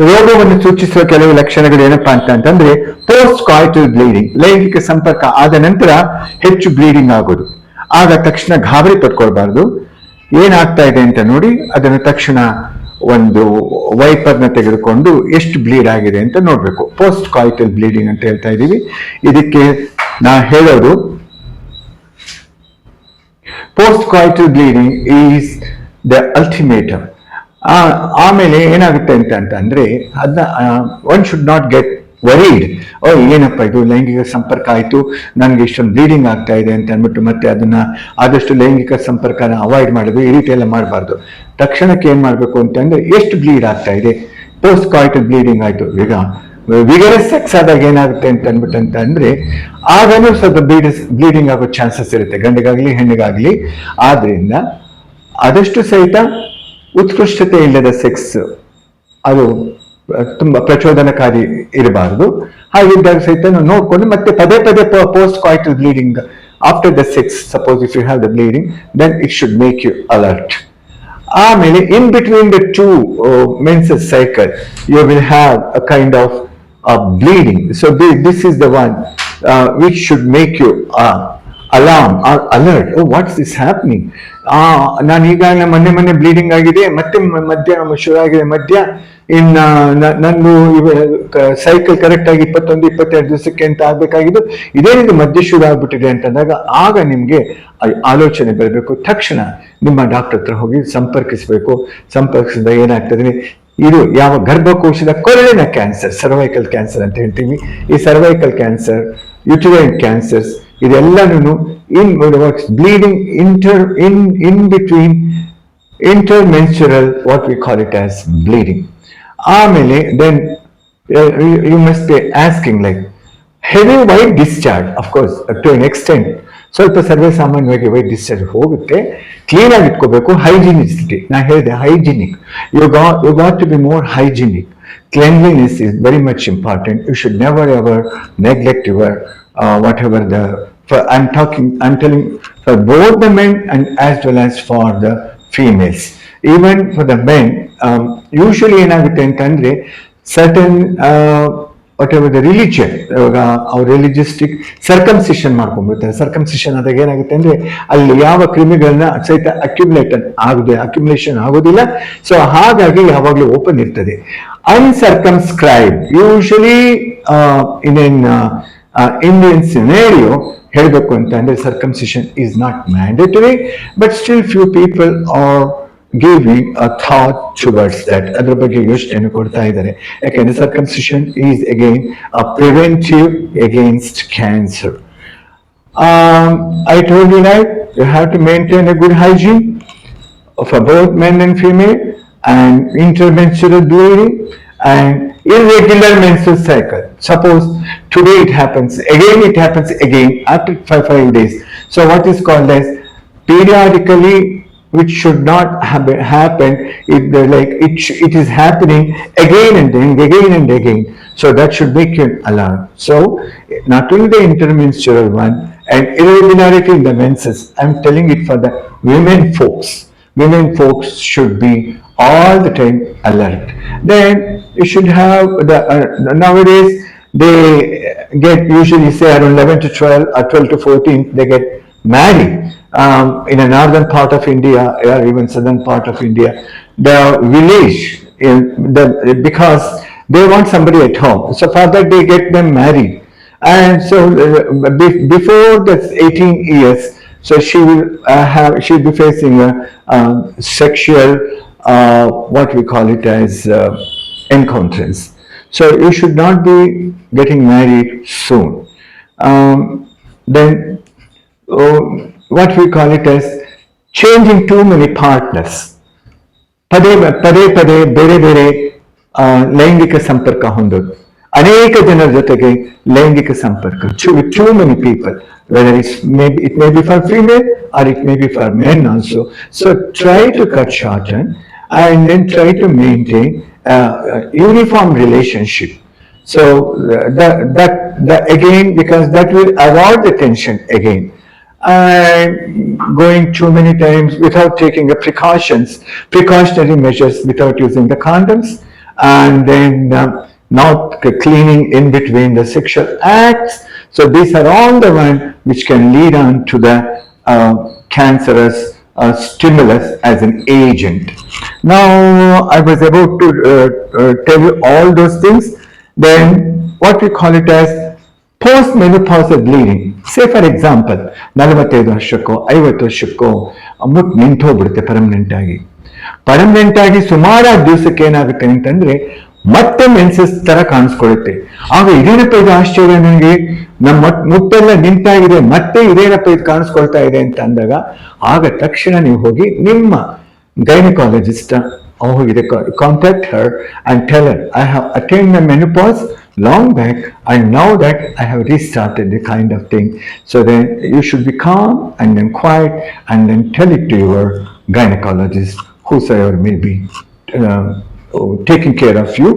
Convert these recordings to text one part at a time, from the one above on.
ರೋಗವನ್ನು ಸೂಚಿಸುವ ಕೆಲವು ಲಕ್ಷಣಗಳು ಏನಪ್ಪಾ ಅಂತಂದ್ರೆ ಪೋಸ್ಟ್ ಕಾಯಿಟಲ್ ಬ್ಲೀಡಿಂಗ್, ಲೈಂಗಿಕ ಸಂಪರ್ಕ ಆದ ನಂತರ ಹೆಚ್ಚು ಬ್ಲೀಡಿಂಗ್ ಆಗೋದು. ಆಗ ತಕ್ಷಣ ಗಾಬರಿ ಪಡ್ಕೊಳ್ಬಾರ್ದು. ಏನಾಗ್ತಾ ಇದೆ ಅಂತ ನೋಡಿ ಅದನ್ನು ತಕ್ಷಣ ಒಂದು ವೈಪರ್ನ ತೆಗೆದುಕೊಂಡು ಎಷ್ಟು ಬ್ಲೀಡ್ ಆಗಿದೆ ಅಂತ ನೋಡ್ಬೇಕು. ಪೋಸ್ಟ್ ಕಾಯಿಟಲ್ ಬ್ಲೀಡಿಂಗ್ ಅಂತ ಹೇಳ್ತಾ ಇದೀವಿ. ಇದಕ್ಕೆ ನಾ ಹೇಳೋದು post coital bleeding is the ultimatum. ಆಮೇಲೆ ಏನಾಗುತ್ತೆ ಅಂತ ಅಂದ್ರೆ ಅದನ್ನ one should not get varied. ಏನಪ್ಪ ಇದು ಲೈಂಗಿಕ ಸಂಪರ್ಕ ಆಯ್ತು, ನನ್ಗೆ ಇಷ್ಟೊಂದು ಬ್ಲೀಡಿಂಗ್ ಆಗ್ತಾ ಇದೆ ಅಂತ ಅಂದ್ಬಿಟ್ಟು ಮತ್ತೆ ಅದನ್ನ ಆದಷ್ಟು ಲೈಂಗಿಕ ಸಂಪರ್ಕನ ಅವಾಯ್ಡ್ ಮಾಡೋದು, ಈ ರೀತಿ ಎಲ್ಲ ಮಾಡಬಾರ್ದು. ತಕ್ಷಣಕ್ಕೆ ಏನ್ ಮಾಡ್ಬೇಕು ಅಂತಂದ್ರೆ ಎಷ್ಟು ಬ್ಲೀಡ್ ಆಗ್ತಾ ಇದೆ, ಪೋಸ್ಟ್ ಕಾಯಿಟಲ್ ಬ್ಲೀಡಿಂಗ್ ಆಯ್ತು. ಈಗ ವಿಗರಸ್ ಸೆಕ್ಸ್ ಆದಾಗ ಏನಾಗುತ್ತೆ ಅಂತ ಅಂದ್ರೆ ಆಗಾನು ಸ್ವಲ್ಪ ಬ್ಲೀಡಿಂಗ್ ಆಗೋ ಚಾನ್ಸಸ್ ಇರುತ್ತೆ, ಗಂಡಿಗಾಗ್ಲಿ ಹೆಣ್ಣಿಗಾಗ್ಲಿ. ಆದ್ರಿಂದ ಆದಷ್ಟು ಸಹಿತ ಉತ್ಕೃಷ್ಟತೆ ಇಲ್ಲದ ಸೆಕ್ಸ್ ಅದು ತುಂಬಾ ಪ್ರಚೋದನಕಾರಿ ಇರಬಾರದು. ಹಾಗಿದ್ದಾಗ ಸಹಿತ ನೋಡ್ಕೊಂಡು ಮತ್ತೆ ಪದೇ ಪದೇ post coital bleeding after the sex, suppose if you have the bleeding, then it should make you alert. ಆಮೇಲೆ in between the two menses cycle you will have a kind of bleeding. So this is the one which should make you alarm or alert. Oh, what's this happening? ನಾನು ಈಗಾಗಲೇ ಮೊನ್ನೆ bleeding ಆಗಿದೆ, ಮತ್ತೆ ಮಧ್ಯ ಶುರು ಆಗಿದೆ ನಂದು ಸೈಕಲ್ ಕರೆಕ್ಟ್ ಆಗಿ 21-22 ದಿವಸಕ್ಕೆ ಅಂತ ಆಗ್ಬೇಕಾಗಿದ್ದು, ಇದೇನಿದು ಮಧ್ಯ ಶುರು ಆಗ್ಬಿಟ್ಟಿದೆ ಅಂತಂದಾಗ ಆಗ ನಿಮ್ಗೆ ಆಲೋಚನೆ ಬರಬೇಕು. ತಕ್ಷಣ ನಿಮ್ಮ ಡಾಕ್ಟರ್ ಹತ್ರ ಹೋಗಿ ಸಂಪರ್ಕಿಸಬೇಕು. ಸಂಪರ್ಕಿಸಿದಾಗ ಏನಾಗ್ತದೆ, ಇದು ಯಾವ ಗರ್ಭಕೋಶದ ಕೊರಳಿನ ಕ್ಯಾನ್ಸರ್, ಸರ್ವೈಕಲ್ ಕ್ಯಾನ್ಸರ್ ಅಂತ ಹೇಳ್ತೀವಿ. ಈ ಸರ್ವೈಕಲ್ ಕ್ಯಾನ್ಸರ್, ಯುಟರೈನ್ ಕ್ಯಾನ್ಸರ್ಸ್, ಇದೆಲ್ಲನೂ bleeding in between intermenstrual, what we call it as bleeding. ಆಮೇಲೆ then you must be asking like heavy white discharge, of course to an extent. ಸ್ವಲ್ಪ ಸರ್ವೇ ಸಾಮಾನ್ಯವಾಗಿ white discharge ಹೋಗುತ್ತೆ. Clean ಆಗಿ ಇಟ್ಕೋಬೇಕು. Hygienicity, ನಾ ಹೇಳಿದೆ hygienic. You got to be more hygienic. Cleanliness is very much important. You should never ever neglect your whatever the. I'm telling for both the men and as well as for the females. Even for the men, usually ಏನಾಗುತ್ತೆ ಅಂತಂದ್ರೆ certain whatever the religion, ಅವ್ರ ರಿಲಿಜಿಸ್ಟಿಕ್ circumcision ಮಾಡ್ಕೊಂಡ್ಬಿಡ್ತಾರೆ. Circumcision ಆದಾಗ ಏನಾಗುತ್ತೆ ಅಂದ್ರೆ ಅಲ್ಲಿ ಯಾವ ಕ್ರಿಮಿಗಳನ್ನ ಸಹಿತ accumulation ಆಗೋದಿಲ್ಲ. ಸೊ ಹಾಗಾಗಿ ಯಾವಾಗಲೂ ಓಪನ್ ಇರ್ತದೆ. Uncircumcised, usually in an Indian scenario ಹೇಳಬೇಕು ಅಂತ ಅಂದ್ರೆ circumcision is not mandatory, but still few people are giving a thought towards that. ಅದ್ರ ಬಗ್ಗೆ ಯೋಚನೆ ಕೊಡ್ತಾ ಇದ್ದಾರೆ. ಯಾಕಂದ್ರೆ circumcision is again a preventive against cancer. I told you that you have to maintain a good hygiene for both men and female, and intermenstrual bleeding and irregular menstrual cycle. Suppose today it happens again after 5 days. So what is called as periodically, which should not happen if it is happening again and again. So that should make you an alarm. So not only the intermenstrual one and irregularity in the menses, I'm telling it for the women folks. Women folks should be all the time alert. Then you should have nowadays they get usually say around 11 to 12 or 12 to 14 they get married. In a northern part of India or even southern part of India, the village, because they want somebody at home, so for that they get them married. And so before the 18 years, so she'll be facing a sexual what we call it as encounters. So you should not be getting married soon. Then what we call it as changing too many partners. ಪದೇ ಬೇರೆ ಲೈಂಗಿಕ ಸಂಪರ್ಕ ಹೊಂದೋದು, ಅನೇಕ ಜನರ ಜೊತೆಗೆ ಲೈಂಗಿಕ ಸಂಪರ್ಕ, too many people, whether it may be for female or it may be for men also. So try to cut shorten and then try to maintain a uniform relationship. So that again, because that will avoid the tension again. And going too many times without taking the precautionary measures, without using the condoms, and then not cleaning in between the sexual acts. So these are all the one which can lead on to the cancerous stimulus as an agent. Now I was about to tell you all those things. Then what we call it as post-menopausal bleeding. Say for example, 45 ವರ್ಷಕ್ಕೋ 50 ವರ್ಷಕ್ಕೋ ಮುಟ್ಟು ನಿಂತು ಹೋಗ್ಬಿಡುತ್ತೆ permanent ಆಗಿ ಸುಮಾರು ದಿವಸಕ್ಕೆ ಏನಾಗುತ್ತೆ ಅಂತಂದ್ರೆ ಮತ್ತೆ menses ತರ ಕಾಣಿಸ್ಕೊಳ್ಳುತ್ತೆ. ಆಗ ಇದೇನಪ್ಪ ಇದು ಆಶ್ಚರ್ಯ, ನನಗೆ ನಮ್ಮ ಮುಟ್ಟೆಲ್ಲ ನಿಂತಾಗಿದೆ, ಮತ್ತೆ ಇದೇನಪ್ಪ ಇದು ಕಾಣಿಸ್ಕೊಳ್ತಾ ಇದೆ ಅಂತ ಅಂದಾಗ ಆಗ ತಕ್ಷಣ ನೀವು ಹೋಗಿ ನಿಮ್ಮ ಗೈನಕಾಲಜಿಸ್ಟ್ ಹೋಗಿದೆ, contact her and tell her I have attained my menopause long back, and now that I have restarted the kind of thing. So then you should be calm and then quiet and then tell it to your gynecologist, whosoever may be taking care of you.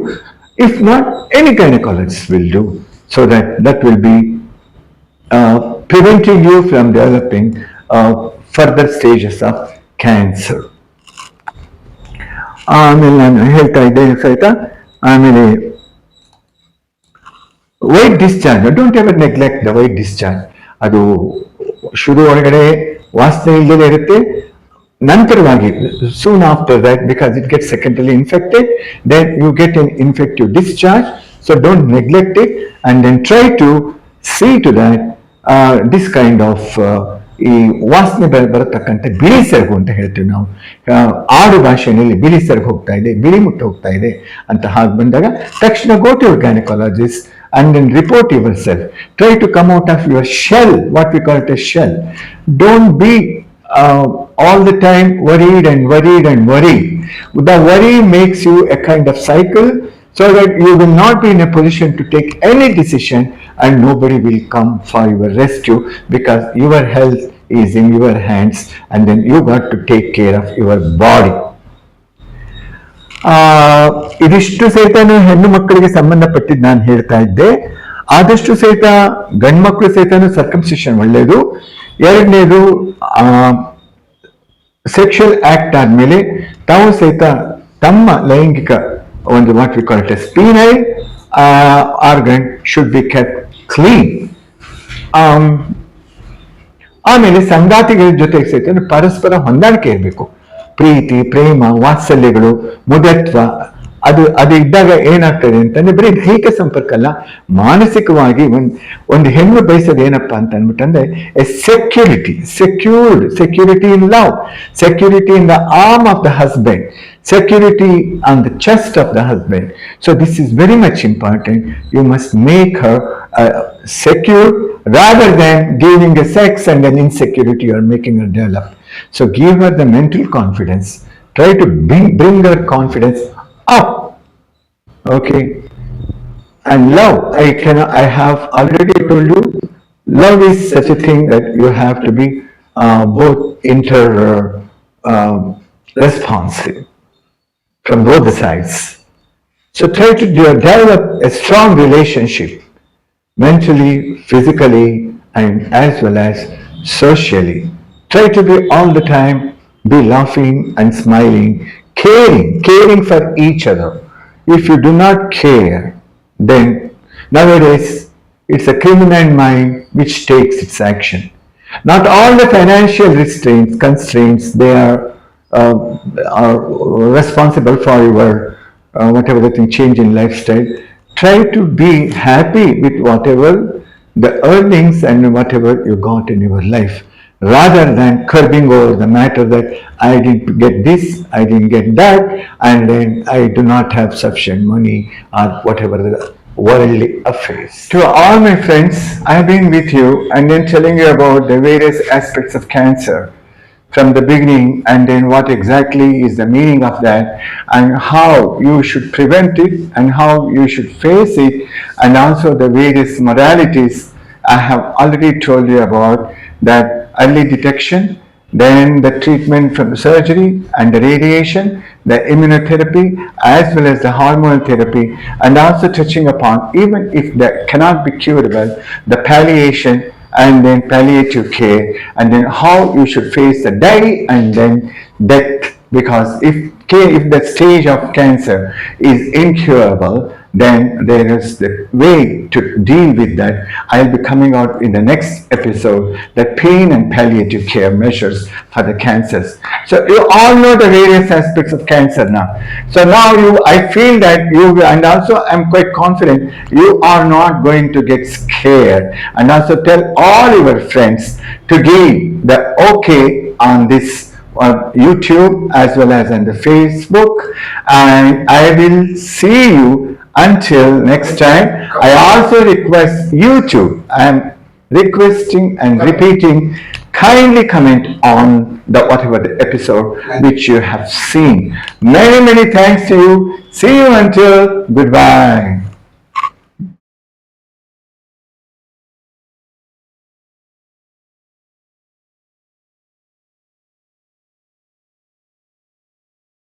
If not, any gynecologist will do, so that will be preventing you from developing further stages of cancer. ಆಮೇಲೆ ನಾನು ಹೇಳ್ತಾ ಇದ್ದೇನೆ ಸಹಿತ, ಆಮೇಲೆ white discharge, don't ever neglect the white discharge. ಅದು ಶುರು ಒಳಗಡೆ ವಾಸನೆ ಇಲ್ಲದೆ ಇರುತ್ತೆ, ನಂತರವಾಗಿ soon after that, because it get secondly infected, then you get an infective discharge. So don't neglect it and then try to see to that this kind of ಈ ವಾಸನೆ ಬರತಕ್ಕಂಥ ಬಿಳಿ ಸೆರಗು ಅಂತ ಹೇಳ್ತೀವಿ ನಾವು ಆಡು ಭಾಷೆಯಲ್ಲಿ. ಬಿಳಿ ಸೆರಗು ಹೋಗ್ತಾ ಇದೆ, ಬಿಳಿ ಮುಟ್ಟು ಹೋಗ್ತಾ ಇದೆ ಅಂತ ಹಾಗೆ ಬಂದಾಗ ತಕ್ಷಣ go to your gynaecologist and then report yourself. Try to come out of your shell, what we call it a shell. Don't be all the time worried and worried and worried. The worry makes you a kind of cycle, so that you will not be in a position to take any decision, and nobody will come for your rescue, because your health is in your hands, and then you got to take care of your body. ಇದಿಷ್ಟು ಸಹಿತನು ಹೆಣ್ಣು ಮಕ್ಕಳಿಗೆ ಸಂಬಂಧಪಟ್ಟಿದ್ದು ನಾನು ಹೇಳ್ತಾ ಇದ್ದೆ. ಆದಷ್ಟು ಸಹಿತ ಗಂಡು ಮಕ್ಕಳು ಸಹಿತನು ಸರ್ಕಮ್ಸಿಷನ್ ಒಳ್ಳೆಯದು. ಎರಡನೇದು, ಸೆಕ್ಷುವಲ್ ಆಕ್ಟ್ ಆದ್ಮೇಲೆ ತಾವು ಸಹಿತ ತಮ್ಮ ಲೈಂಗಿಕ ಒಂದು what we call it as penile organ should be kept clean. ಆಮೇಲೆ ಸಂಗಾತಿಗಳ ಜೊತೆಗೆ ಸಹಿತ ಪರಸ್ಪರ ಹೊಂದಾಣಿಕೆ ಇರಬೇಕು. ಪ್ರೀತಿ, ಪ್ರೇಮ, ವಾತ್ಸಲ್ಯಗಳು, ಮುದತ್ವ ಅದು ಇದ್ದಾಗ ಏನಾಗ್ತದೆ ಅಂತಂದ್ರೆ ಬರೀ ದೈಹಿಕ ಸಂಪರ್ಕ ಅಲ್ಲ, ಮಾನಸಿಕವಾಗಿ ಒಂದು ಹೆಣ್ಣು ಬಯಸೋದು ಏನಪ್ಪಾ ಅಂತ ಅಂದ್ಬಿಟ್ಟಂದ್ರೆ security in love, security in the arm of the husband, security on the chest of the husband. So this is very much important. You must make her secure rather than giving a sex and an insecurity or making her develop. So give her the mental confidence. Try to bring her confidence up. Okay. And love, I have already told you, love is such a thing that you have to be both responsive from both the sides. So try to develop a strong relationship, mentally, physically, and as well as socially. Try to be all the time, be laughing and smiling, caring for each other. If you do not care, then nowadays it's a criminal mind which takes its action. Not all the financial constraints, they are responsible for your whatever the thing, change in lifestyle. Try to be happy with whatever the earnings and whatever you got in your life, rather than curbing over the matter that I didn't get this, I didn't get that, and then I do not have sufficient money, or whatever the worldly affairs. To all my friends, I have been with you and then telling you about the various aspects of cancer from the beginning, and then what exactly is the meaning of that, and how you should prevent it, and how you should face it, and also the various modalities I have already told you about. That early detection, then the treatment from the surgery and the radiation, the immunotherapy, as well as the hormonal therapy, and also touching upon, even if that cannot be curable, the palliation and then palliative care, and then how you should face the day and then death because if the stage of cancer is incurable, then there is the way to deal with that. I'll be coming out in the next episode, the pain and palliative care measures for the cancers. So you all know the various aspects of cancer now. So now I feel that and also I'm quite confident you are not going to get scared, and also tell all your friends to give the okay on this on YouTube as well as on the Facebook, and I will see you until next time. I also request YouTube, I am requesting and repeating, kindly comment on the whatever the episode which you have seen. Many thanks to you. See you until goodbye.